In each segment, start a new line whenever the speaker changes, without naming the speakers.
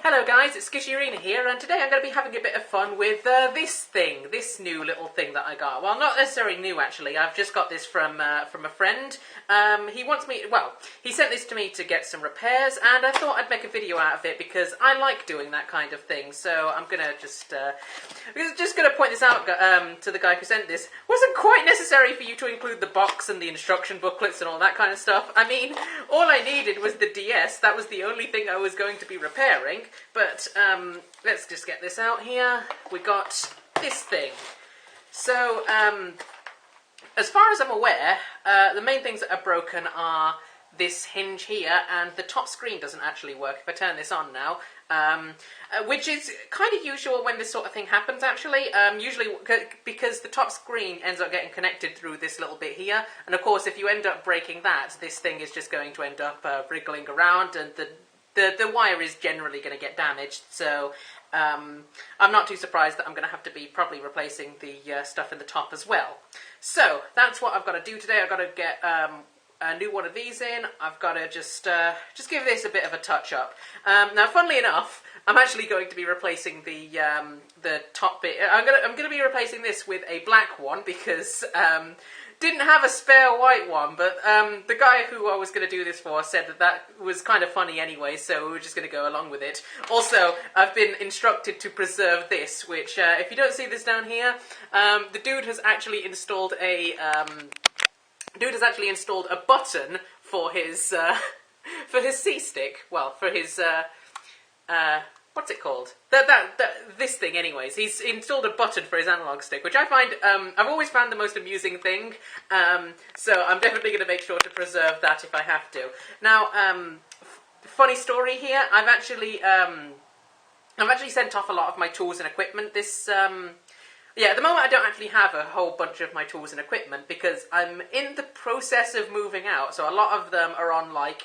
Hello guys, it's Skishirina here, and today I'm going to be having a bit of fun with this new little thing that I got. Well, not necessarily new actually, I've just got this from a friend. He sent this to me to get some repairs, and I thought I'd make a video out of it because I like doing that kind of thing, so I'm going to just going to point this out to the guy who sent this. Wasn't quite necessary for you to include the box and the instruction booklets and all that kind of stuff. I mean, all I needed was the DS, that was the only thing I was going to be repairing. But let's just get this out here. We got this thing. So, as far as I'm aware, the main things that are broken are this hinge here, and the top screen doesn't actually work. If I turn this on now, which is kind of usual when this sort of thing happens, actually. Usually because the top screen ends up getting connected through this little bit here, and of course if you end up breaking that, this thing is just going to end up wriggling around, and the wire is generally going to get damaged, so I'm not too surprised that I'm going to have to be probably replacing the stuff in the top as well. So that's what I've got to do today. I've got to get a new one of these in. I've got to just give this a bit of a touch up. Now, funnily enough, I'm actually going to be replacing the top bit. I'm going to be replacing this with a black one because didn't have a spare white one, but the guy who I was going to do this for said that was kind of funny anyway, so we were just going to go along with it. Also, I've been instructed to preserve this, which, if you don't see this down here, the dude has actually installed a button for his C-stick. Well, for his what's it called? This thing, anyways. He's installed a button for his analog stick, which I find, I've always found the most amusing thing, so I'm definitely going to make sure to preserve that if I have to. Now, funny story here, I've actually sent off a lot of my tools and equipment this, yeah, at the moment I don't actually have a whole bunch of my tools and equipment because I'm in the process of moving out, so a lot of them are on, like,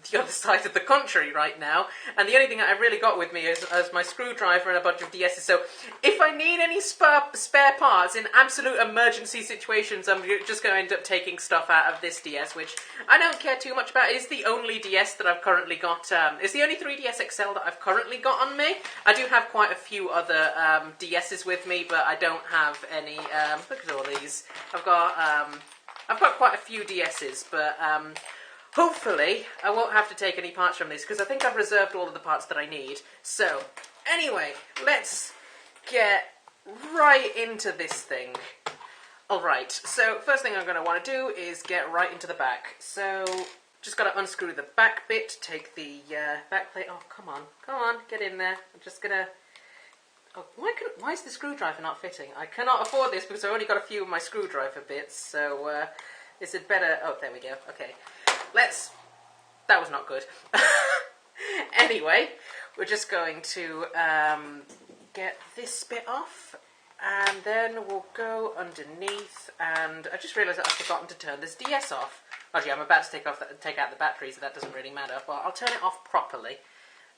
the other side of the country right now, and the only thing that I've really got with me is my screwdriver and a bunch of DS's, so if I need any spare parts in absolute emergency situations, I'm just going to end up taking stuff out of this DS, which I don't care too much about. It's the only DS that I've currently got, it's the only 3DS XL that I've currently got on me. I do have quite a few other DS's with me, but I don't have any, look at all these. I've got quite a few DS's, but hopefully, I won't have to take any parts from this, because I think I've reserved all of the parts that I need. So, anyway, let's get right into this thing. Alright, so first thing I'm going to want to do is get right into the back. So, just got to unscrew the back bit, take the back plate off. Come on, get in there. I'm just going to... Oh, why is the screwdriver not fitting? I cannot afford this because I've only got a few of my screwdriver bits, so is it better... Oh, there we go, okay. That was not good. Anyway, we're just going to get this bit off, and then we'll go underneath, and I just realised that I've forgotten to turn this DS off. Actually, I'm about to take out the battery, so that doesn't really matter. Well, I'll turn it off properly,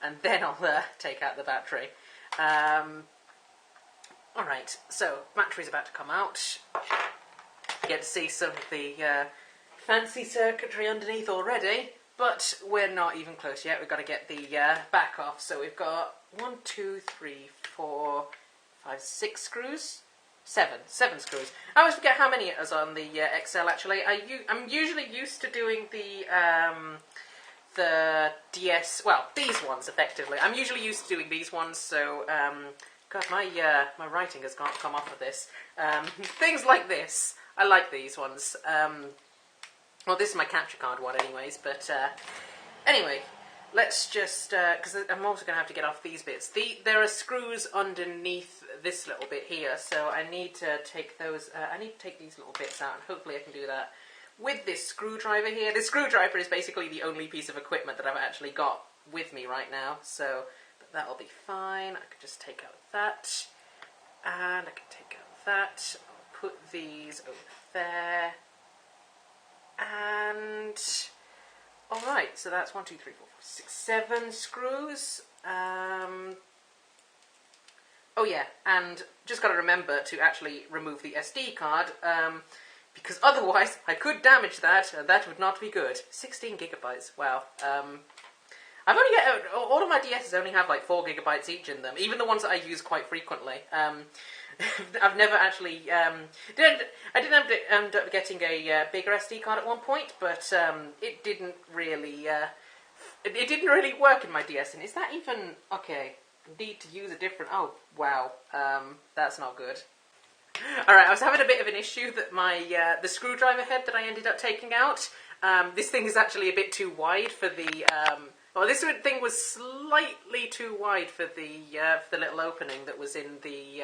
and then I'll take out the battery. Alright, so, battery's about to come out. You get to see some of the fancy circuitry underneath already, but we're not even close yet. We've got to get the back off. So we've got 1, 2, 3, 4, 5, 6 screws? 7 screws. I always forget how many it is on the XL actually. I'm usually used to doing the DS, well, these ones effectively. I'm usually used to doing these ones, so God, my writing has come off of this. Things like this. I like these ones. Well, this is my capture card one anyways, but anyway, let's just, because I'm also going to have to get off these bits. There are screws underneath this little bit here, so I need to take those, I need to take these little bits out, and hopefully I can do that with this screwdriver here. This screwdriver is basically the only piece of equipment that I've actually got with me right now, so but that'll be fine. I could just take out that, and I can take out that. I'll put these over there. And alright, so that's 1, 2, 3, 4, 5, 6, 7 screws. Oh yeah, and just got to remember to actually remove the SD card, because otherwise I could damage that, and that would not be good. 16 gigabytes, wow. I've only got, all of my DSs only have like 4 gigabytes each in them, even the ones that I use quite frequently. I've never actually, I didn't end up getting a bigger SD card at one point, but it didn't really, it didn't really work in my DS. And is that even, okay, need to use a different, oh, wow, that's not good. Alright, I was having a bit of an issue that my, the screwdriver head that I ended up taking out, this thing is actually a bit too wide for the, well, this thing was slightly too wide for the little opening that was in the,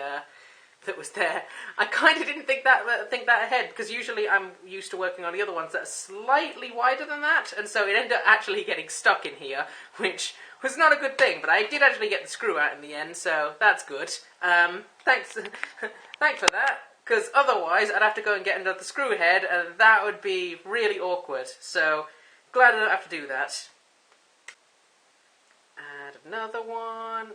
that was there. I kind of didn't think that ahead, because usually I'm used to working on the other ones that are slightly wider than that, and so it ended up actually getting stuck in here, which was not a good thing, but I did actually get the screw out in the end, so that's good. Thanks for that, because otherwise I'd have to go and get another screw head, and that would be really awkward, so glad I don't have to do that. Add another one.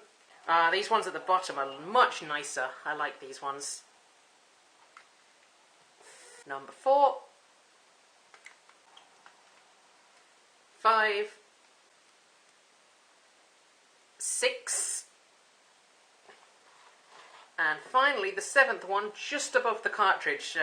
These ones at the bottom are much nicer. I like these ones. Number 4. 5. 6. And finally, the 7th one, just above the cartridge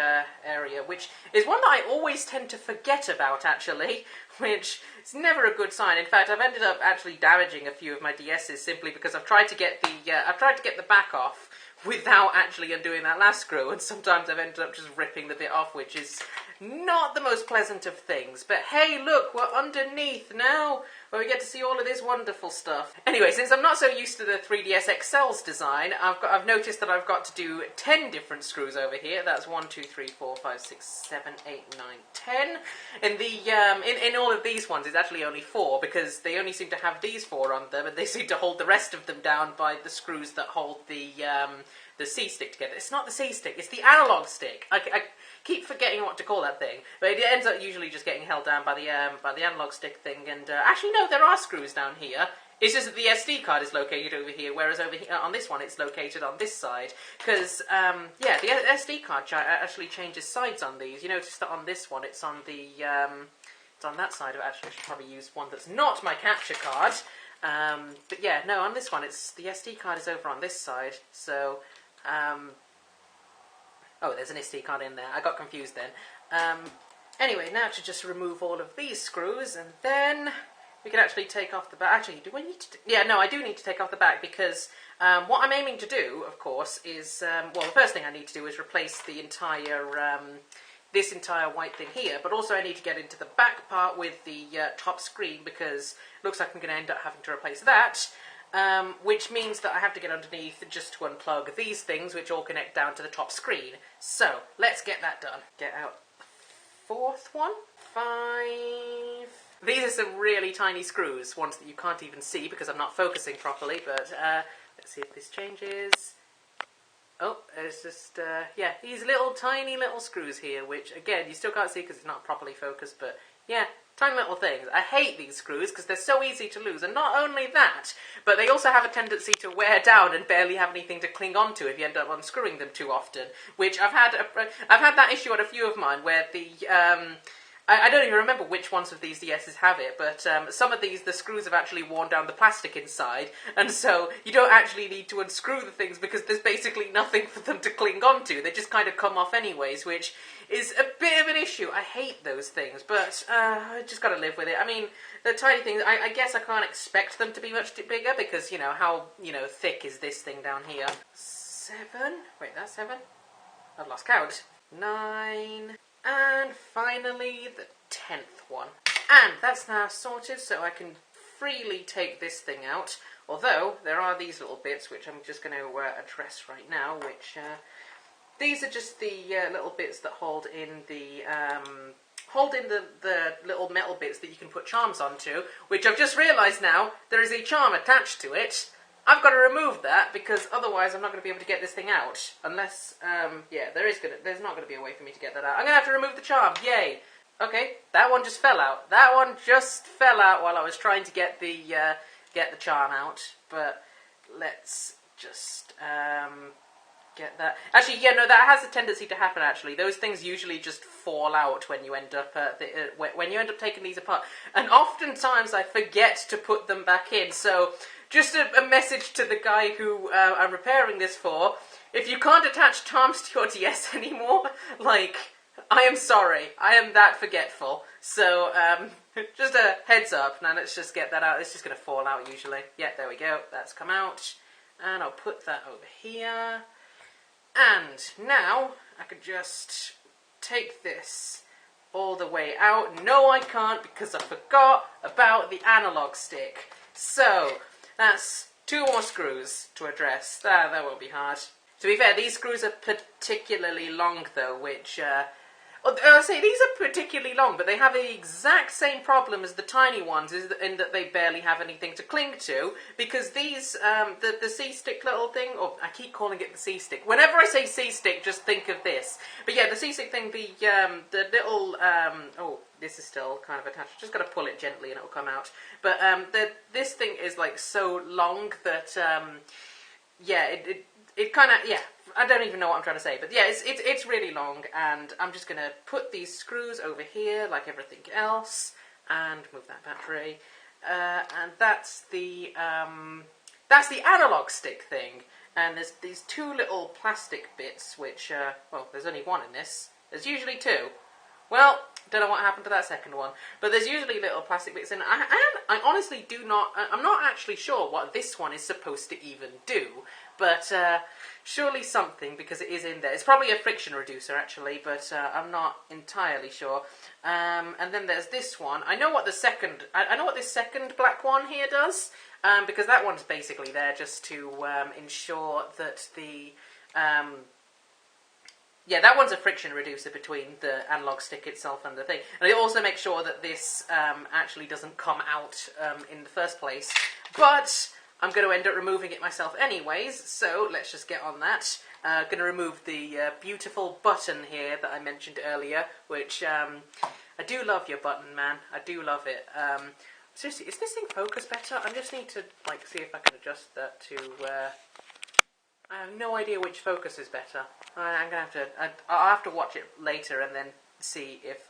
area, which is one that I always tend to forget about, actually, which is never a good sign. In fact, I've ended up actually damaging a few of my DSs simply because I've tried to get the back off without actually undoing that last screw, and sometimes I've ended up just ripping the bit off, which is not the most pleasant of things. But hey, look, we're underneath now, where we get to see all of this wonderful stuff. Anyway, since I'm not so used to the 3DS XL's design, I've noticed that I've got to do 10 different screws over here. That's 1, 2, 3, 4, 5, 6, 7, 8, 9, 10. And the in all of these ones, it's actually only 4, because they only seem to have these 4 on them, and they seem to hold the rest of them down by the screws that hold the C-stick together. It's not the C-stick, it's the analog stick. I keep forgetting what to call that thing, but it ends up usually just getting held down by the analog stick thing. And actually, no, there are screws down here. It's just that the SD card is located over here, whereas over here on this one, it's located on this side. Because yeah, the SD card actually changes sides on these. You notice that on this one, it's on the it's on that side. Actually, I should probably use one that's not my capture card. But yeah, no, on this one, it's the SD card is over on this side. So. Oh, there's an SD card in there. I got confused then. Anyway, now to just remove all of these screws, and then we can actually take off the back. Actually, do I need to? Yeah, no, I do need to take off the back, because what I'm aiming to do, of course, is well, the first thing I need to do is replace the entire this entire white thing here, but also I need to get into the back part with the top screen, because it looks like I'm going to end up having to replace that. Which means that I have to get underneath just to unplug these things, which all connect down to the top screen. So, let's get that done. Get out the 4th one. 5. These are some really tiny screws, ones that you can't even see because I'm not focusing properly, but let's see if this changes. Oh, there's just, yeah, these little tiny little screws here, which, again, you still can't see because it's not properly focused, but yeah, tiny little things. I hate these screws because they're so easy to lose, and not only that, but they also have a tendency to wear down and barely have anything to cling on to if you end up unscrewing them too often, which I've had that issue on a few of mine, where the, I don't even remember which ones of these DSs have it, but some of these, the screws have actually worn down the plastic inside, and so you don't actually need to unscrew the things because there's basically nothing for them to cling on to. They just kind of come off anyways, which is a bit of an issue. I hate those things, but I just got to live with it. I mean, the tiny things, I guess I can't expect them to be much bigger because, you know, how, thick is this thing down here? 7? Wait, that's 7? I've lost count. 9... And finally, the 10th one. And that's now sorted, so I can freely take this thing out. Although, there are these little bits, which I'm just going to address right now, which, these are just the little bits that hold in the little metal bits that you can put charms onto, which I've just realised now, there is a charm attached to it. I've got to remove that, because otherwise I'm not going to be able to get this thing out. Unless, yeah, there's not going to be a way for me to get that out. I'm going to have to remove the charm. Yay! Okay, that one just fell out. That one just fell out while I was trying to get the charm out. But let's just get that. Actually, yeah, no, that has a tendency to happen. Actually, those things usually just fall out when you end up when you end up taking these apart, and oftentimes I forget to put them back in. So, just a message to the guy who I'm repairing this for: if you can't attach Toms to your DS anymore, like, I am sorry, I am that forgetful. So, just a heads up. Now let's just get that out. It's just going to fall out usually. Yeah, there we go. That's come out. And I'll put that over here. And now I could just take this all the way out. No, I can't, because I forgot about the analog stick. So, that's 2 more screws to address. That won't be hard. To be fair, these screws are particularly long though, which... I say these are particularly long, but they have the exact same problem as the tiny ones, in that they barely have anything to cling to. Because these, the C-stick little thing, or I keep calling it the C-stick. Whenever I say C-stick, just think of this. But yeah, the C-stick thing, the little, oh, this is still kind of attached. Just got to pull it gently and it'll come out. But this thing is like so long that, yeah, it kind of, yeah. I don't even know what I'm trying to say, but yeah, it's really long, and I'm just going to put these screws over here, like everything else, and move that battery, and that's the analog stick thing, and there's these 2 little plastic bits, which, well, there's only 1 in this, there's usually 2, well, don't know what happened to that second one, but there's usually little plastic bits, and I honestly I'm not actually sure what this one is supposed to even do, but surely something, because it is in there. It's probably a friction reducer, actually, but I'm not entirely sure. And then there's this one. I know what this second black one here does, because that one's basically there just to ensure that the... yeah, that one's a friction reducer between the analog stick itself and the thing. And it also makes sure that this actually doesn't come out in the first place. But I'm going to end up removing it myself anyways, so let's just get on that. Going to remove the beautiful button here that I mentioned earlier, which I do love your button, man. I do love it. Seriously, is this thing focus better? I just need to like see if I can adjust that to... I have no idea which focus is better. I'm gonna have to. I'll have to watch it later and then see if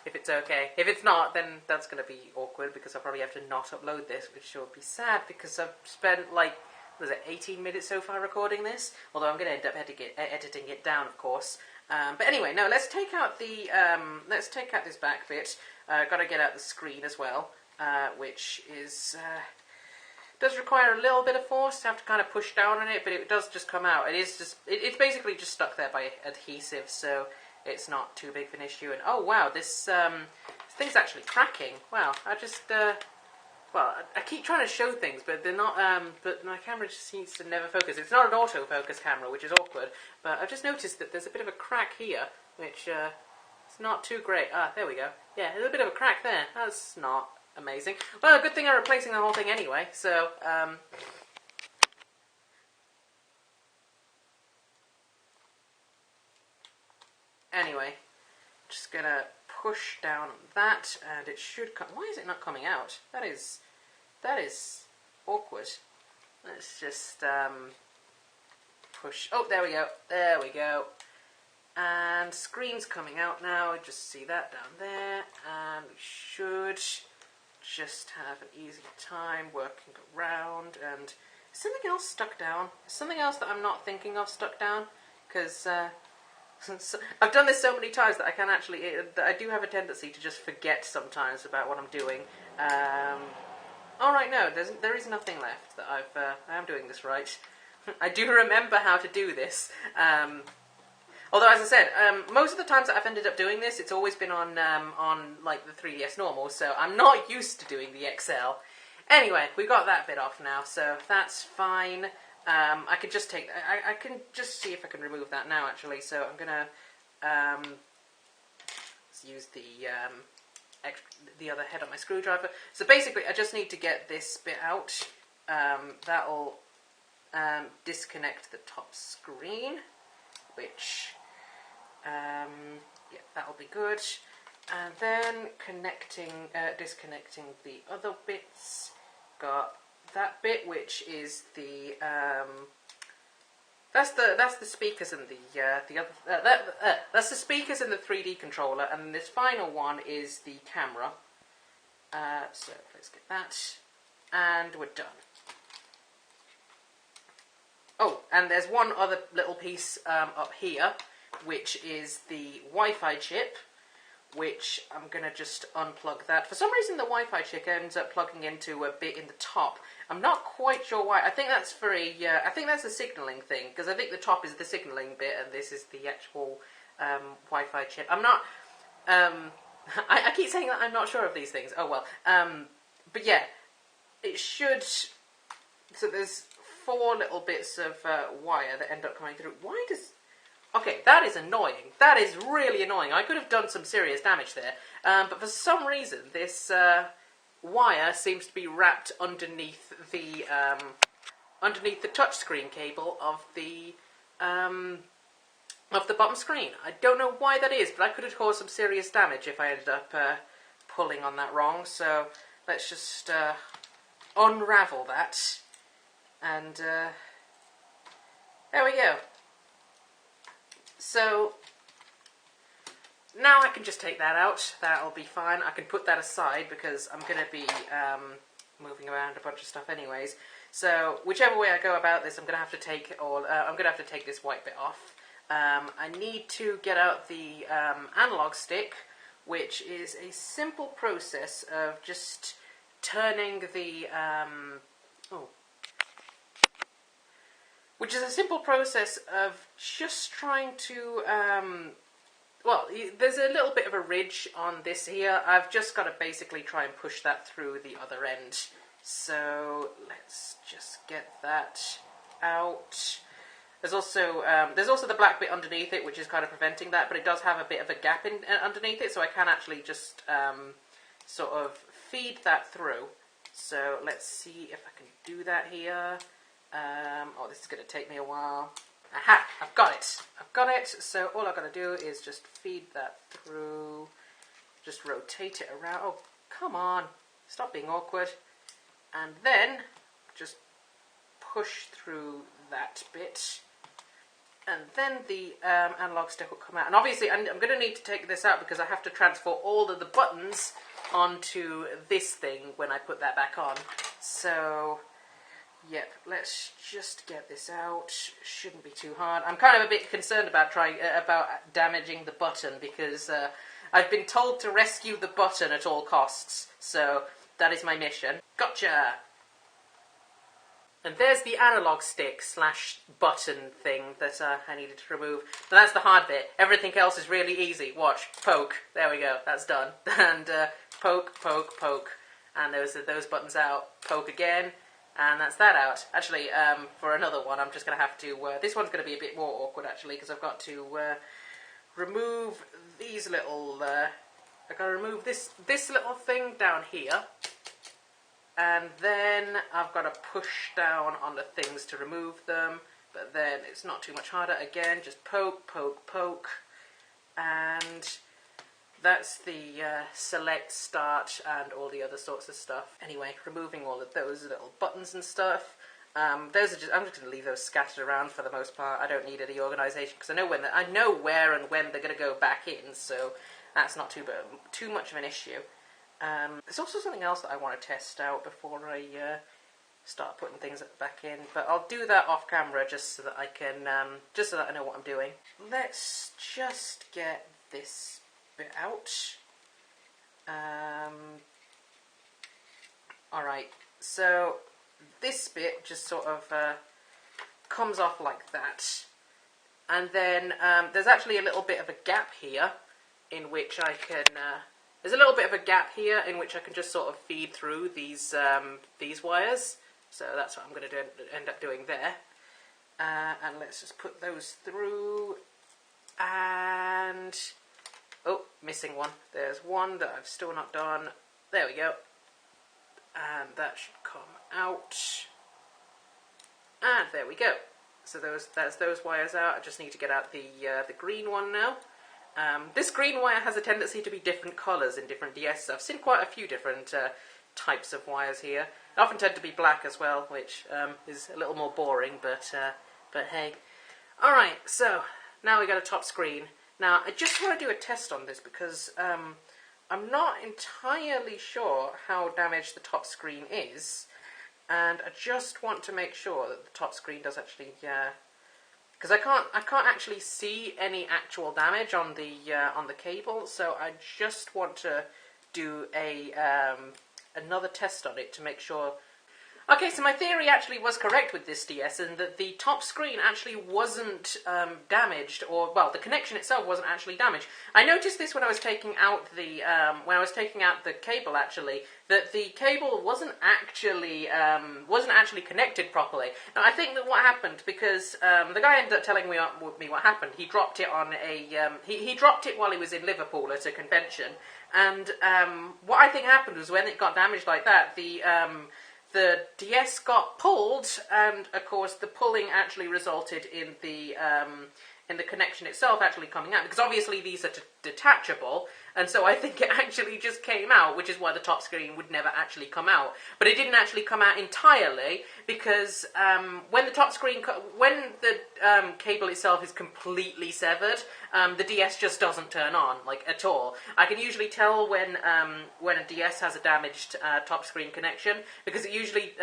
it's okay. If it's not, then that's gonna be awkward because I'll probably have to not upload this, which will be sad because I've spent like, what is it, 18 minutes so far recording this. Although I'm gonna end up editing it down, of course. But anyway, no. Let's take out the this back bit. Got to get out the screen as well, which is. Does require a little bit of force to have to kind of push down on it, but it does just come out. It's basically just stuck there by adhesive, so it's not too big of an issue. And oh wow, this thing's actually cracking. Wow, well, I keep trying to show things, but they're not. But my camera just seems to never focus. It's not an autofocus camera, which is awkward. But I've just noticed that there's a bit of a crack here, which it's not too great. Ah, there we go. Yeah, there's a bit of a crack there. That's not amazing. Well, good thing I'm replacing the whole thing anyway, so, anyway, just gonna push down that, and it should come. Why is it not coming out? That is awkward. Let's just, push. Oh, there we go. There we go. And screen's coming out now. Just see that down there, and we should just have an easy time working around. And is something else stuck down? Is something else that I'm not thinking of stuck down? Because I've done this so many times that I can actually, that I do have a tendency to just forget sometimes about what I'm doing. Alright, no, there is nothing left. That I am doing this right. I do remember how to do this. Although, as I said, most of the times that I've ended up doing this, it's always been on like the 3DS normal, so I'm not used to doing the XL. Anyway, we got that bit off now, so that's fine. I can just take, I can just see if I can remove that now, actually. So I'm gonna use the other head on my screwdriver. So basically, I just need to get this bit out. That'll disconnect the top screen, which. Yeah, that'll be good. And then disconnecting the other bits. Got that bit, which is the That's the speakers and the other that's the speakers and the 3D controller, and this final one is the camera. So let's get that, and we're done. Oh, and there's one other little piece up here, which is the Wi-Fi chip, which I'm going to just unplug that. For some reason the Wi-Fi chip ends up plugging into a bit in the top. I'm not quite sure why. I think that's for a, I think that's a signalling thing, because I think the top is the signalling bit and this is the actual Wi-Fi chip. I'm not, I keep saying that I'm not sure of these things. Oh well. But yeah, it should, so there's 4 little bits of wire that end up coming through. Why does... Okay, that is annoying. That is really annoying. I could have done some serious damage there. But for some reason, this wire seems to be wrapped underneath the touchscreen cable of the bottom screen. I don't know why that is, but I could have caused some serious damage if I ended up pulling on that wrong. So let's just unravel that. And there we go. So now I can just take that out. That'll be fine. I can put that aside because I'm going to be moving around a bunch of stuff anyways. So whichever way I go about this, I'm going to have to take this white bit off. I need to get out the analog stick, which is a simple process of just turning the which is a simple process of just trying to, well, there's a little bit of a ridge on this here. I've just got to basically try and push that through the other end. So let's just get that out. There's also the black bit underneath it, which is kind of preventing that, but it does have a bit of a gap in underneath it, so I can actually just sort of feed that through. So let's see if I can do that here. Oh, this is going to take me a while. Aha! I've got it! I've got it! So all I've got to do is just feed that through. Just rotate it around. Oh, come on! Stop being awkward. And then just push through that bit. And then the analog stick will come out. And obviously I'm going to need to take this out because I have to transfer all of the buttons onto this thing when I put that back on. So... yep, let's just get this out. Shouldn't be too hard. I'm kind of a bit concerned about damaging the button because I've been told to rescue the button at all costs. So that is my mission. Gotcha! And there's the analog stick / button thing that I needed to remove. Now that's the hard bit. Everything else is really easy. Watch. Poke. There we go. That's done. And poke, poke, poke. And those buttons out. Poke again. And that's that out. Actually, for another one, I'm just going to have to... this one's going to be a bit more awkward, actually, because I've got to remove these little... I've got to remove this little thing down here. And then I've got to push down on the things to remove them. But then it's not too much harder. Again, just poke, poke, poke. And... that's the select, start, and all the other sorts of stuff. Anyway, removing all of those little buttons and stuff. Those are just, I'm just going to leave those scattered around for the most part. I don't need any organisation because I know where and when they're going to go back in, so that's not too much of an issue. There's also something else that I want to test out before I start putting things back in, but I'll do that off camera just so that I can, just so that I know what I'm doing. Let's just get this bit out. Alright, so this bit just sort of comes off like that, and then there's actually a little bit of a gap here in which I can just sort of feed through these wires. So that's what I'm going to end up doing there. And let's just put those through. And oh, missing one. There's one that I've still not done. There we go. And that should come out. And there we go. So that's those wires out. I just need to get out the green one now. This green wire has a tendency to be different colours in different DSs. I've seen quite a few different types of wires here. They often tend to be black as well, which is a little more boring, but hey. Alright, so now we got a top screen. Now, I just want to do a test on this because I'm not entirely sure how damaged the top screen is, and I just want to make sure that the top screen does actually, because I can't actually see any actual damage on the cable, so I just want to do another test on it to make sure. Okay, so my theory actually was correct with this DS, and that the top screen actually wasn't damaged, or well, the connection itself wasn't actually damaged. I noticed this when I was taking out the cable. Actually, that the cable wasn't actually connected properly. Now, I think that what happened, because the guy ended up telling me what happened. He dropped it on a he dropped it while he was in Liverpool at a convention, and what I think happened was when it got damaged like that, the DS got pulled, and of course the pulling actually resulted in the connection itself actually coming out, because obviously these are detachable, and so I think it actually just came out, which is why the top screen would never actually come out. But it didn't actually come out entirely, because when the cable itself is completely severed, the DS just doesn't turn on, like, at all. I can usually tell when a DS has a damaged top screen connection, because it usually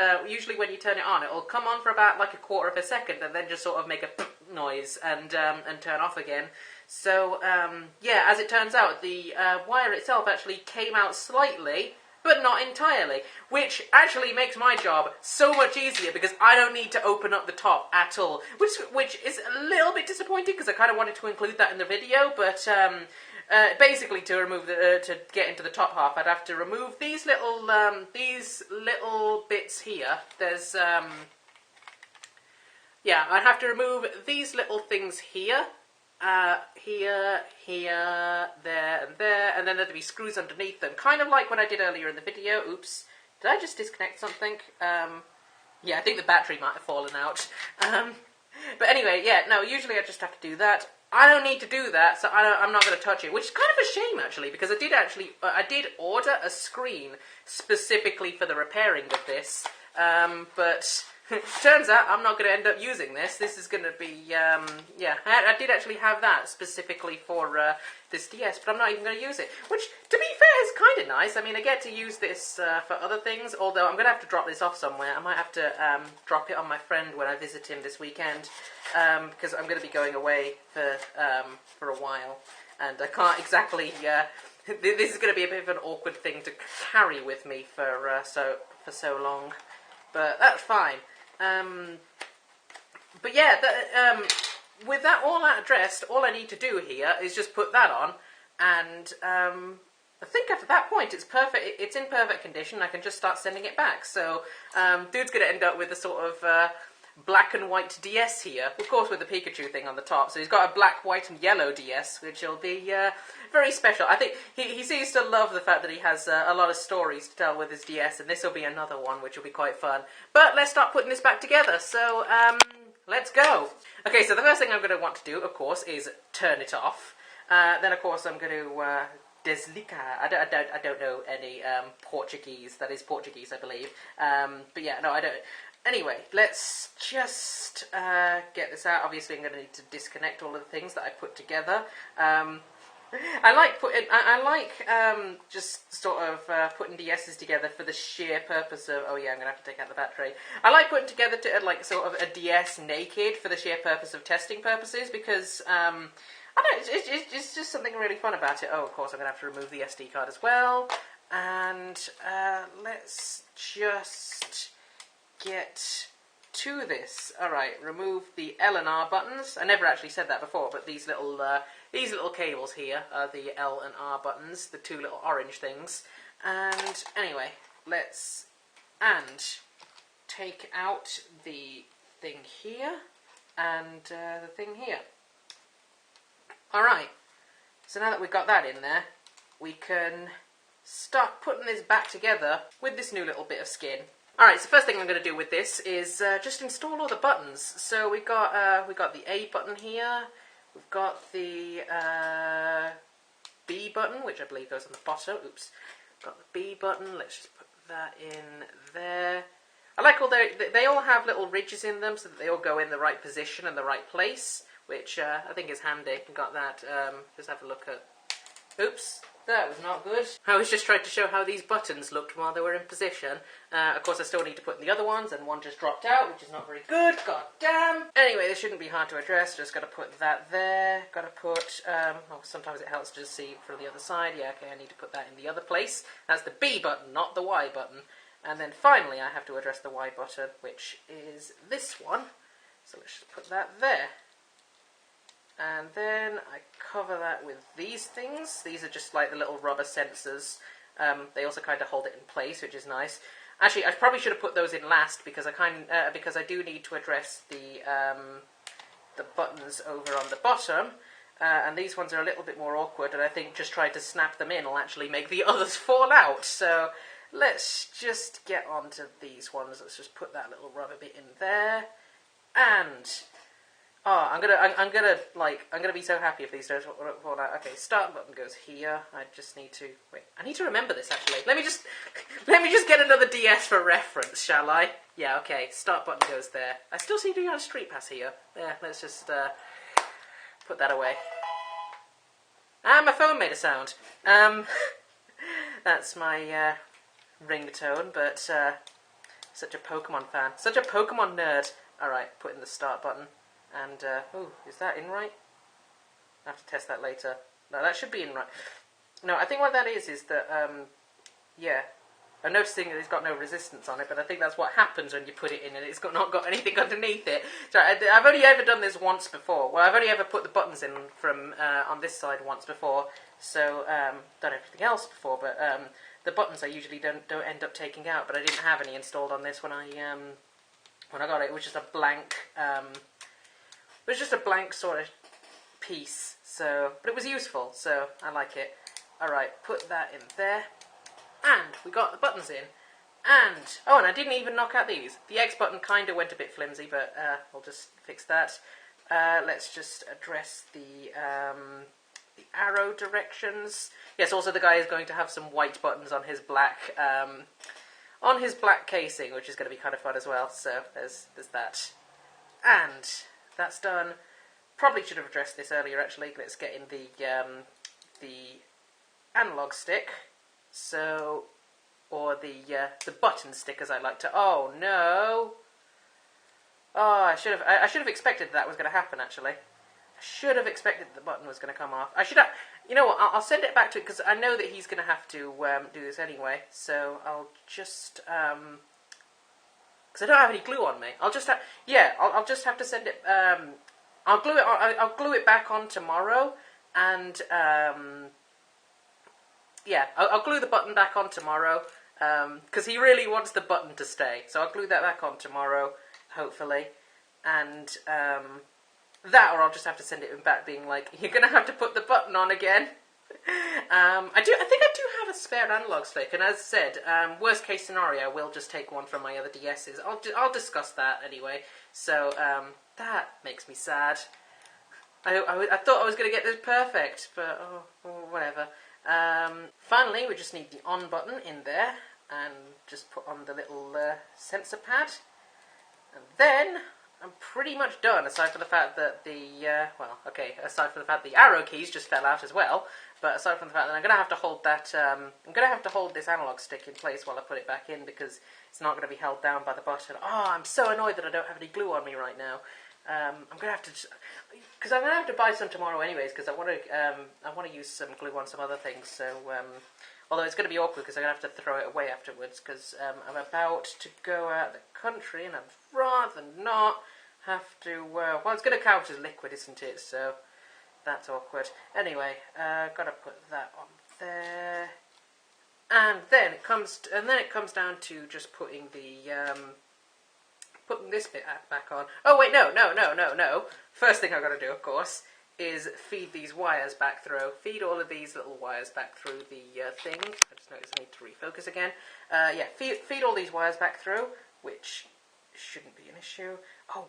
when you turn it on, it'll come on for about like a quarter of a second, and then just sort of make a noise and turn off again. So yeah, as it turns out, the wire itself actually came out slightly, but not entirely, which actually makes my job so much easier, because I don't need to open up the top at all, which is a little bit disappointing, because I kind of wanted to include that in the video, but basically to remove to get into the top half, I'd have to remove these little bits here. There's yeah, I'd have to remove these little things here. Here, there, and then there'd be screws underneath them, kind of like what I did earlier in the video. Oops, did I just disconnect something? Yeah, I think the battery might have fallen out. But anyway, yeah, no, usually I just have to do that. I don't need to do that, so I'm not going to touch it, which is kind of a shame, actually, because I did order a screen specifically for the repairing of this, but turns out I'm not going to end up using this. This is going to be, yeah, I did actually have that specifically for this DS, but I'm not even going to use it, which, to be fair, is kind of nice. I mean, I get to use this for other things, although I'm going to have to drop this off somewhere. I might have to drop it on my friend when I visit him this weekend, because I'm going to be going away for a while, and I can't exactly, this is going to be a bit of an awkward thing to carry with me for so long, but that's fine. But yeah, with that all addressed, all I need to do here is just put that on, and I think after that point it's perfect. It's in perfect condition. I can just start sending it back. So dude's going to end up with a sort of black and white DS here, of course with the Pikachu thing on the top. So he's got a black, white and yellow DS, which will be very special. I think he seems to love the fact that he has a lot of stories to tell with his DS, and this will be another one, which will be quite fun. But let's start putting this back together, so let's go. Okay, so the first thing I'm going to want to do, of course, is turn it off. Then, of course, I'm going to desligar. I don't know any Portuguese. That is Portuguese, I believe. But yeah, no, I don't. Anyway, let's just get this out. Obviously, I'm going to need to disconnect all of the things that I put together. I like just sort of putting DSs together for the sheer purpose of. Oh yeah, I'm going to have to take out the battery. I like putting together like sort of a DS naked for the sheer purpose of testing purposes, because I don't know, it's just something really fun about it. Oh, of course, I'm going to have to remove the SD card as well, and let's just get to this. Alright, remove the L and R buttons. I never actually said that before, but these little cables here are the L and R buttons, the two little orange things. And anyway, let's take out the thing here and the thing here. Alright, so now that we've got that in there, we can start putting this back together with this new little bit of skin. Alright, so first thing I'm going to do with this is just install all the buttons. So we got the A button here, we've got the B button, which I believe goes on the bottom. Oops, got the B button. Let's just put that in there. I like all they all have little ridges in them, so that they all go in the right position and the right place, which I think is handy. Got that. Just have a look at. Oops, that was not good. I was just trying to show how these buttons looked while they were in position. Of course, I still need to put in the other ones, and one just dropped out, which is not very good. God damn. Anyway, this shouldn't be hard to address. Just got to put that there. Got to put. Oh, sometimes it helps to just see from the other side. Yeah, okay, I need to put that in the other place. That's the B button, not the Y button. And then finally, I have to address the Y button, which is this one. So let's just put that there. And then I cover that with these things. These are just like the little rubber sensors. They also kind of hold it in place, which is nice. Actually, I probably should have put those in last because I do need to address the buttons over on the bottom. And these ones are a little bit more awkward, and I think just trying to snap them in will actually make the others fall out. So let's just get on to these ones. Let's just put that little rubber bit in there. And I'm gonna be so happy if these don't fall out. Okay, start button goes here. I just need to wait. I need to remember this actually. Let me just get another DS for reference, shall I? Yeah, okay. Start button goes there. I still seem to be on a street pass here. Yeah, let's just put that away. Ah, my phone made a sound. That's my ringtone, but such a Pokemon fan, such a Pokemon nerd. All right, put in the start button. And, oh, is that in right? I have to test that later. No, that should be in right. No, I think what that is that, yeah. I'm noticing that it's got no resistance on it, but I think that's what happens when you put it in and it's not got anything underneath it. So I've only ever done this once before. Well, I've only ever put the buttons in from, on this side once before. So, done everything else before, but, the buttons I usually don't end up taking out, but I didn't have any installed on this when I got it. It was just a blank, it was just a blank sort of piece, so, but it was useful, so I like it. Alright, put that in there, and we got the buttons in, and, oh, and I didn't even knock out these. The X button kind of went a bit flimsy, but we'll just fix that. Let's just address the arrow directions. Yes, also the guy is going to have some white buttons on his black, casing, which is going to be kind of fun as well, so there's that. And that's done. Probably should have addressed this earlier actually. Let's get in the analog stick. So, or the button stick as I like to. Oh no! Oh, I should have expected that was going to happen actually. I should have expected the button was going to come off. I should have. You know what? I'll send it back to it because I know that he's going to have to do this anyway. So I'll just because I don't have any glue on me. I'll just have to send it. I'll glue it back on tomorrow, and yeah, I'll glue the button back on tomorrow because he really wants the button to stay. So I'll glue that back on tomorrow, hopefully, and that, or I'll just have to send it back, being like, you're gonna have to put the button on again. I think I do have a spare analog stick, and as I said, worst case scenario, we'll just take one from my other DSs. I'll discuss that anyway. So that makes me sad. I thought I was going to get this perfect, but whatever. Finally, we just need the on button in there, and just put on the little sensor pad, and then I'm pretty much done, aside from the fact that aside from the fact the arrow keys just fell out as well, but aside from the fact that I'm going to have to hold that, I'm going to have to hold this analog stick in place while I put it back in, because it's not going to be held down by the button. Oh, I'm so annoyed that I don't have any glue on me right now. I'm going to have to, because I'm going to have to buy some tomorrow anyways, because I want to use some glue on some other things, so, although it's going to be awkward because I'm going to have to throw it away afterwards, because I'm about to go out of the country, and I'd rather not have to, well, it's going to count as liquid, isn't it, so that's awkward. Anyway, got to put that on there, and then it comes down to just putting putting this bit back on. Oh wait, no. First thing I've got to do, of course, is feed these wires back through. Feed all of these little wires back through the thing. I just noticed I need to refocus again. Yeah, feed all these wires back through, which shouldn't be an issue. Oh,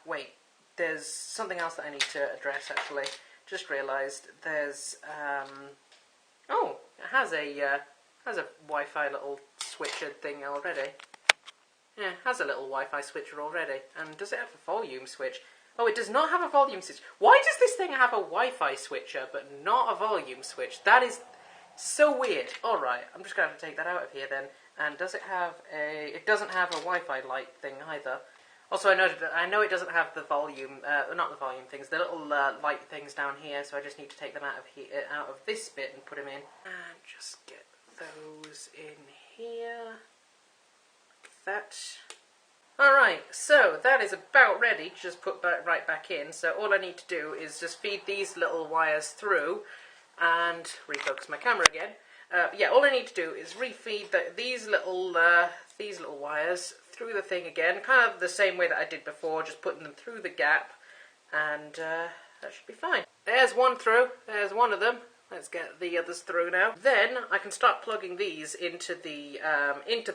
wait. There's something else that I need to address, actually. Just realised there's, oh, it has a Wi-Fi little switcher thing already. Yeah, it has a little Wi-Fi switcher already. And does it have a volume switch? Oh, it does not have a volume switch. Why does this thing have a Wi-Fi switcher, but not a volume switch? That is so weird. Alright, I'm just going to have to take that out of here then. And does it have a... It doesn't have a Wi-Fi light thing either. Also, I know it doesn't have the volume, not the volume things, the little light things down here, so I just need to take them out of this bit and put them in. And just get those in here. Like that. Alright, so that is about ready to just put right back in. So all I need to do is just feed these little wires through and refocus my camera again. Yeah, all I need to do is refeed these little wires through the thing again, kind of the same way that I did before, just putting them through the gap, and that should be fine. There's one through, there's one of them. Let's get the others through now. Then I can start plugging these into the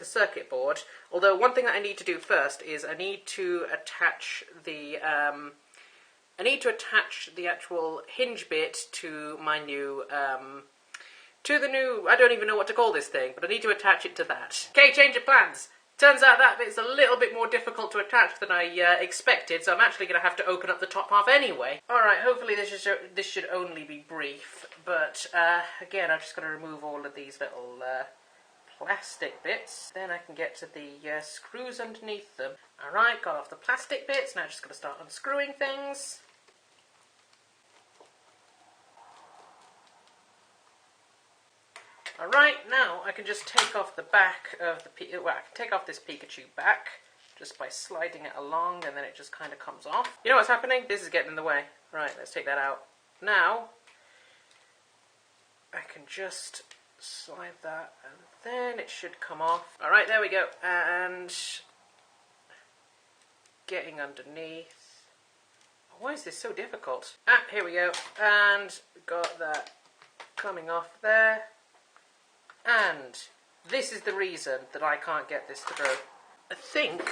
circuit board. Although one thing that I need to do first is I need to attach the actual hinge bit to my new I don't even know what to call this thing, but I need to attach it to that. Okay, change of plans. Turns out that bit's a little bit more difficult to attach than I expected, so I'm actually going to have to open up the top half anyway. Alright, hopefully this should only be brief, but again, I've just got to remove all of these little plastic bits. Then I can get to the screws underneath them. Alright, got off the plastic bits, now just got to start unscrewing things. Alright, now I can just take off the back of the... Well, I can take off this Pikachu back just by sliding it along, and then it just kind of comes off. You know what's happening? This is getting in the way. Right, let's take that out. Now, I can just slide that, and then it should come off. Alright, there we go. And getting underneath. Why is this so difficult? Ah, here we go. And got that coming off there. And this is the reason that I can't get this through. I think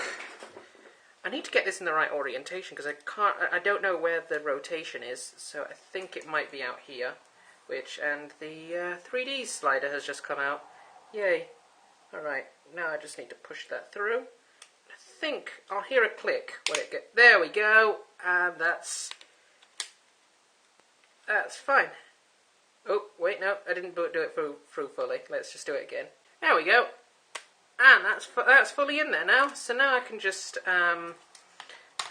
I need to get this in the right orientation because I don't know where the rotation is, so I think it might be out here. And the 3D slider has just come out. Yay. Alright, now I just need to push that through. I think I'll hear a click when it gets... There we go. And that's fine. Oh, wait, no, I didn't do it through fully. Let's just do it again. There we go. And that's fully in there now. So now I can just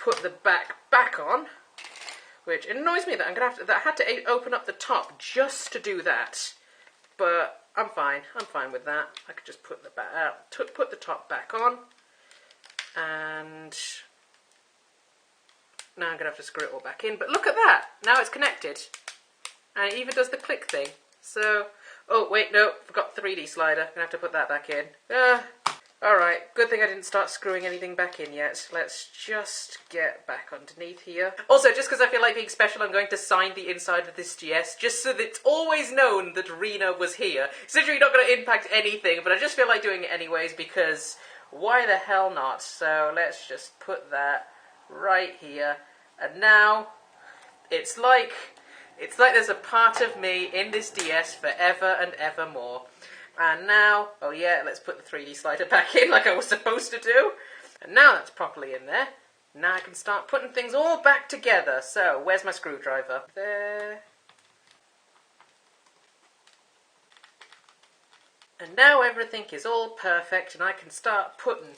put the back on, which annoys me that I had to open up the top just to do that. But I'm fine. I'm fine with that. I could just put put the top back on, and now I'm gonna have to screw it all back in. But look at that! Now it's connected. And it even does the click thing. So, oh wait, no, forgot 3D slider. Gonna have to put that back in. Alright, good thing I didn't start screwing anything back in yet. Let's just get back underneath here. Also, just because I feel like being special, I'm going to sign the inside of this GS, just so that it's always known that Rena was here. It's literally not going to impact anything, but I just feel like doing it anyways, because why the hell not? So let's just put that right here. And now, it's like there's a part of me in this DS forever and ever more. And now, oh yeah, let's put the 3D slider back in like I was supposed to do. And now that's properly in there. Now I can start putting things all back together. So, where's my screwdriver? There. And now everything is all perfect and I can start putting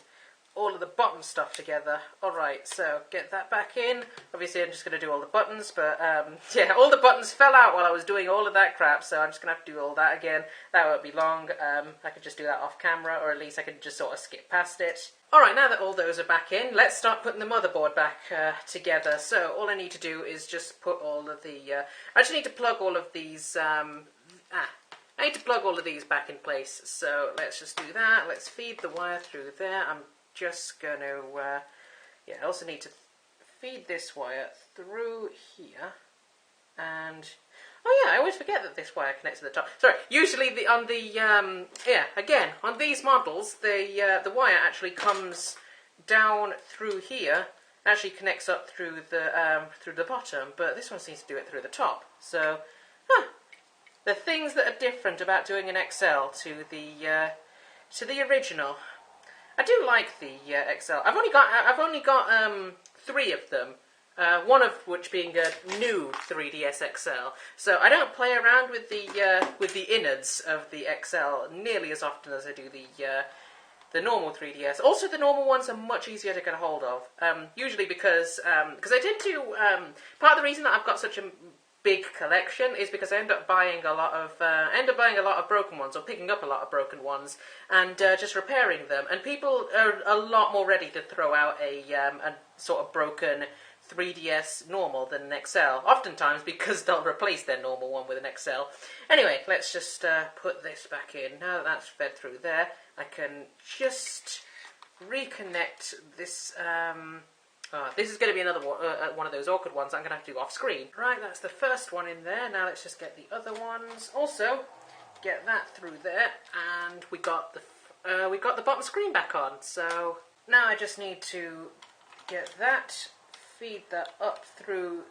all of the bottom stuff together. Alright, so get that back in. Obviously I'm just going to do all the buttons, but yeah, all the buttons fell out while I was doing all of that crap, so I'm just going to have to do all that again. That won't be long. I could just do that off camera, or at least I could just sort of skip past it. Alright, now that all those are back in, let's start putting the motherboard back together. So all I need to do is just put all of the... I just need to plug all of these... I need to plug all of these back in place, so let's just do that. Let's feed the wire through there. I'm just going to, yeah, I also need to feed this wire through here, and, oh yeah, I always forget that this wire connects to the top. Sorry, usually on these models, the wire actually comes down through here, actually connects up through the bottom, but this one seems to do it through the top, so, the things that are different about doing an XL to the original. I do like the XL. I've only got 3 of them, One of which being a new 3DS XL. So I don't play around with the innards of the XL nearly as often as I do the normal 3DS. Also, the normal ones are much easier to get a hold of. Usually because I tend to part of the reason that I've got such a big collection is because I end up buying a lot of broken ones, or picking up a lot of broken ones and just repairing them. And people are a lot more ready to throw out a sort of broken 3DS normal than an XL, oftentimes because they'll replace their normal one with an XL. Anyway, let's just put this back in. Now that that's fed through there, I can just reconnect this. This is going to be another one of those awkward ones I'm going to have to do off screen. Right, that's the first one in there. Now let's just get the other ones. Also, get that through there, and we got the bottom screen back on. So now I just need to get that. Feed that up through.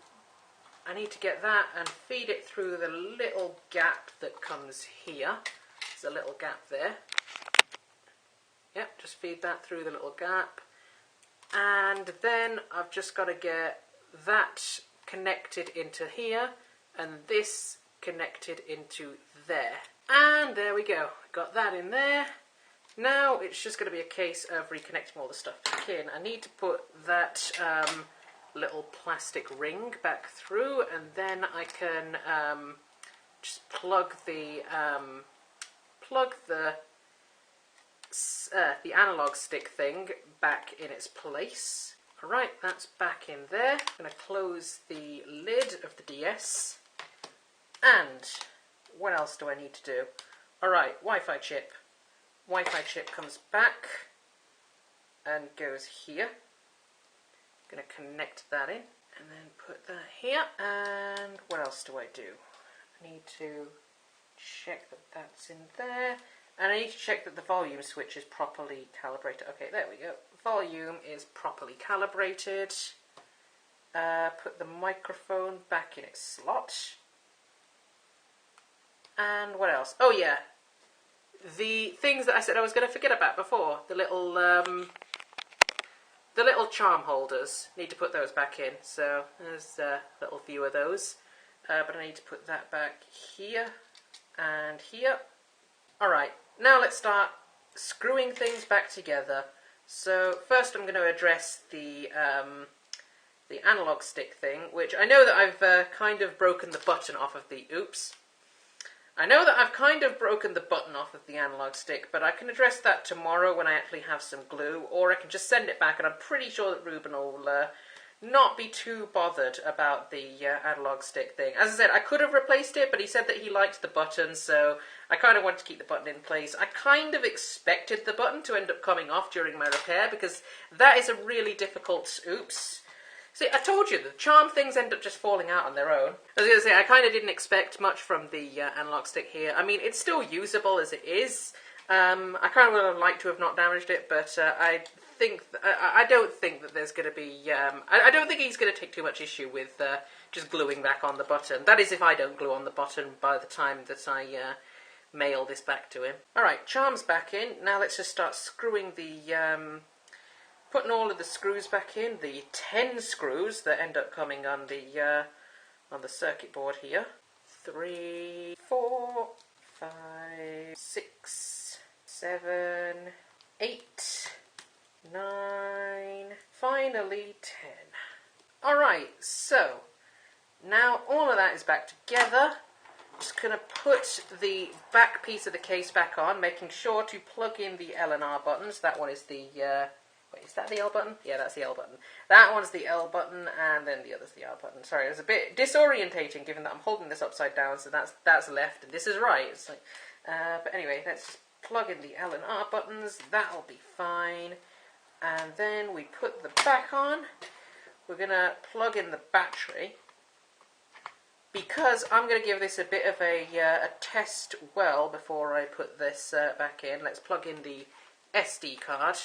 I need to get that and feed it through the little gap that comes here. There's a little gap there. Yep, just feed that through the little gap. And then I've just got to get that connected into here and this connected into there. And there we go. Got that in there. Now it's just going to be a case of reconnecting all the stuff back in. I need to put that little plastic ring back through, and then I can just plug the analog stick thing back in its place. Alright, that's back in there. I'm going to close the lid of the DS. And what else do I need to do? Alright, Wi-Fi chip. Wi-Fi chip comes back and goes here. Going to connect that in and then put that here. And what else do I do? I need to check that that's in there. And I need to check that the volume switch is properly calibrated. Okay, there we go. Volume is properly calibrated. Put the microphone back in its slot. And what else? Oh yeah, the things that I said I was going to forget about before. The little charm holders. Need to put those back in. So there's a little few of those. But I need to put that back here and here. Alright, now let's start screwing things back together. So first I'm going to address the analog stick thing, which I know that I've kind of broken the button off of the... Oops. I know that I've kind of broken the button off of the analog stick, but I can address that tomorrow when I actually have some glue, or I can just send it back, and I'm pretty sure that Ruben will not be too bothered about the analog stick thing. As I said, I could have replaced it, but he said that he liked the button, so I kind of wanted to keep the button in place. I kind of expected the button to end up coming off during my repair, because that is a really difficult... Oops. See, I told you, the charm things end up just falling out on their own. I was going to say, I kind of didn't expect much from the analog stick here. I mean, it's still usable as it is. I kind of would have liked to have not damaged it, but I don't think that there's going to be... I don't think he's going to take too much issue with just gluing back on the button. That is if I don't glue on the button by the time that I mail this back to him. Alright, charm's back in. Now let's just start screwing the... putting all of the screws back in, the 10 screws that end up coming on the circuit board here. 3, 4, 5, 6, 7, 8, 9, finally 10. Alright, so now all of that is back together. Just going to put the back piece of the case back on, making sure to plug in the L and R buttons. That one is the... Wait, is that the L button? Yeah, that's the L button. That one's the L button, and then the other's the R button. Sorry, it was a bit disorientating given that I'm holding this upside down, so that's left and this is right. It's like, but anyway, let's just plug in the L and R buttons. That'll be fine. And then we put the back on. We're going to plug in the battery. Because I'm going to give this a bit of a test well before I put this back in. Let's plug in the SD card.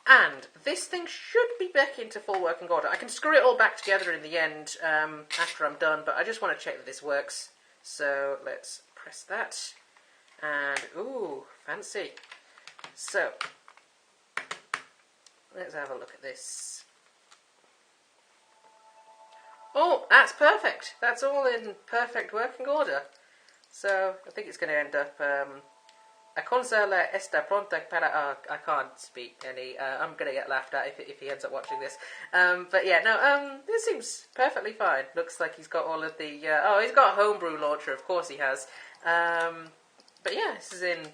And this thing should be back into full working order. I can screw it all back together in the end after I'm done, but I just want to check that this works. So let's press that. And, ooh, fancy. So, let's have a look at this. Oh, that's perfect. That's all in perfect working order. So I think it's going to end up. A consola está pronta para. I can't speak any. I'm going to get laughed at if he ends up watching this. But yeah, no. This seems perfectly fine. Looks like he's got all of the. Oh, he's got a homebrew launcher. Of course he has. But yeah, this is in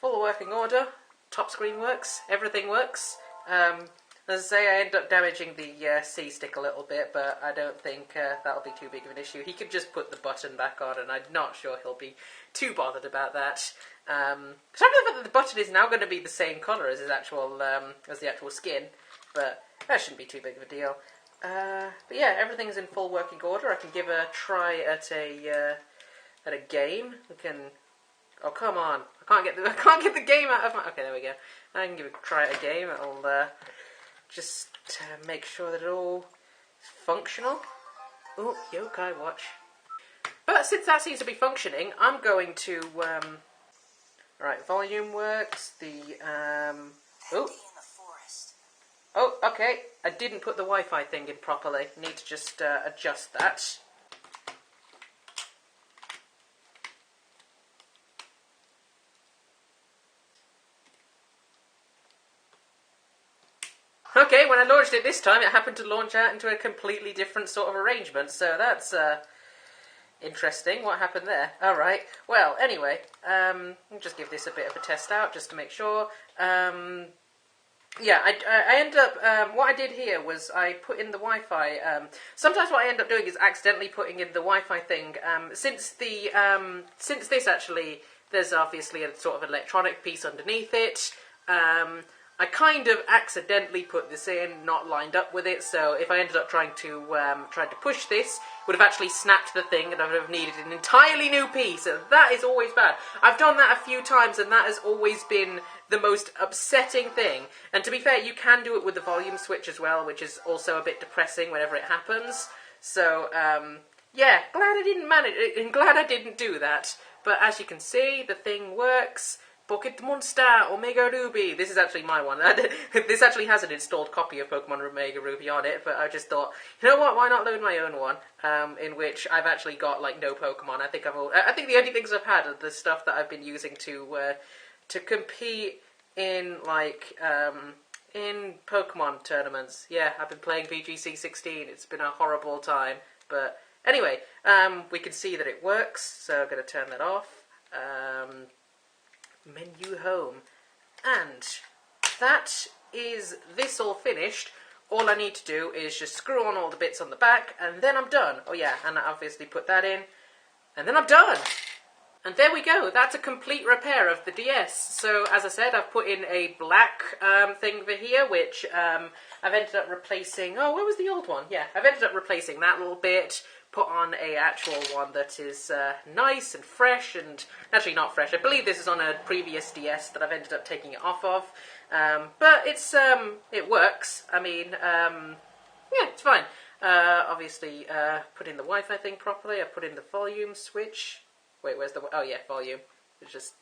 full working order. Top screen works. Everything works. As I say, I end up damaging the C-stick a little bit, but I don't think that'll be too big of an issue. He could just put the button back on, and I'm not sure he'll be too bothered about that. So I know that the button is now going to be the same colour as his actual as the actual skin, but that shouldn't be too big of a deal. But yeah, everything's in full working order. I can give a try at a game. We can. Oh come on! I can't get the game out of my. Okay, there we go. I can give a try at a game. It'll just make sure that it all is functional. Oh, yokai watch. But since that seems to be functioning, I'm going to. Right, volume works. The Oh, okay. I didn't put the Wi-Fi thing in properly. Need to just adjust that. Okay, when I launched it this time, it happened to launch out into a completely different sort of arrangement, so that's interesting. What happened there? Alright, well, anyway, I'll just give this a bit of a test out, just to make sure. Yeah, I end up, what I did here was I put in the Wi-Fi, sometimes what I end up doing is accidentally putting in the Wi-Fi thing, since this actually, there's obviously a sort of electronic piece underneath it, I kind of accidentally put this in, not lined up with it, so if I ended up trying to push this, it would have actually snapped the thing and I would have needed an entirely new piece, and that is always bad. I've done that a few times and that has always been the most upsetting thing. And to be fair, you can do it with the volume switch as well, which is also a bit depressing whenever it happens. So, yeah, glad I didn't manage it, and glad I didn't do that. But as you can see, the thing works. Pocket Monster, Omega Ruby. This is actually my one. This actually has an installed copy of Pokemon Omega Ruby on it, but I just thought, you know what, why not load my own one, in which I've actually got, like, no Pokemon. I think the only things I've had are the stuff that I've been using to compete in, like, in Pokemon tournaments. Yeah, I've been playing VGC 16. It's been a horrible time, but anyway, we can see that it works, so I'm going to turn that off. Menu home, and that is this all finished. All I need to do is just screw on all the bits on the back and then I'm done. Oh yeah, and I obviously put that in and then I'm done. And there we go, that's a complete repair of the DS. So as I said, I've put in a black thing over here, which I've ended up replacing. Oh, where was the old one? Yeah, I've ended up replacing that little bit, put on a actual one that is nice and fresh, and actually not fresh. I believe this is on a previous DS that I've ended up taking it off of. But it's it works. I mean, yeah, it's fine. Obviously, put in the Wi-Fi thing properly. I put in the volume switch. Wait, where's the... Oh, yeah, volume. It's just...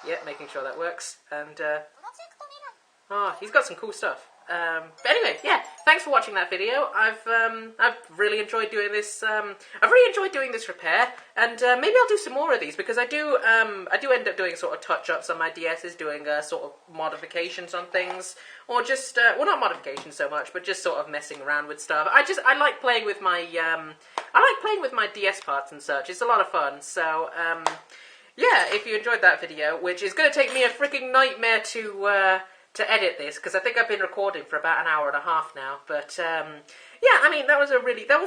Yeah, making sure that works. And, oh, he's got some cool stuff. But anyway, yeah, thanks for watching that video. I've really enjoyed doing this, I've really enjoyed doing this repair, and maybe I'll do some more of these, because I do end up doing sort of touch-ups on my DSs, doing sort of modifications on things, or just, well, not modifications so much, but just sort of messing around with stuff. I like playing with my, DS parts and such. It's a lot of fun, so, yeah, if you enjoyed that video, which is going to take me a freaking nightmare to edit this, because I think I've been recording for about an hour and a half now, but yeah, I mean, that was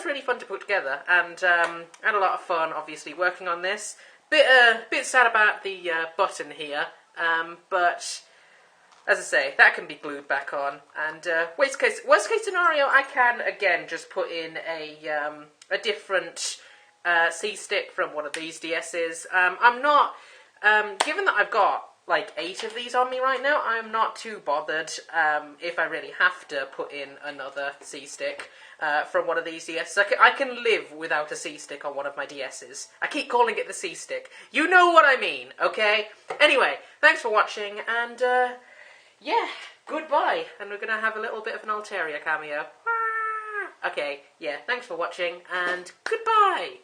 really fun to put together, and I had a lot of fun, obviously, working on this. Bit sad about the button here, but as I say, that can be glued back on, and worst case scenario, I can again just put in a different C-stick from one of these DSs. I'm not, given that I've got like 8 of these on me right now, I'm not too bothered if I really have to put in another C-stick from one of these DSs. I can live without a C-stick on one of my DSs. I keep calling it the C-stick. You know what I mean, okay? Anyway, thanks for watching, and yeah, goodbye. And we're going to have a little bit of an Altaria cameo. Okay, yeah, thanks for watching, and goodbye!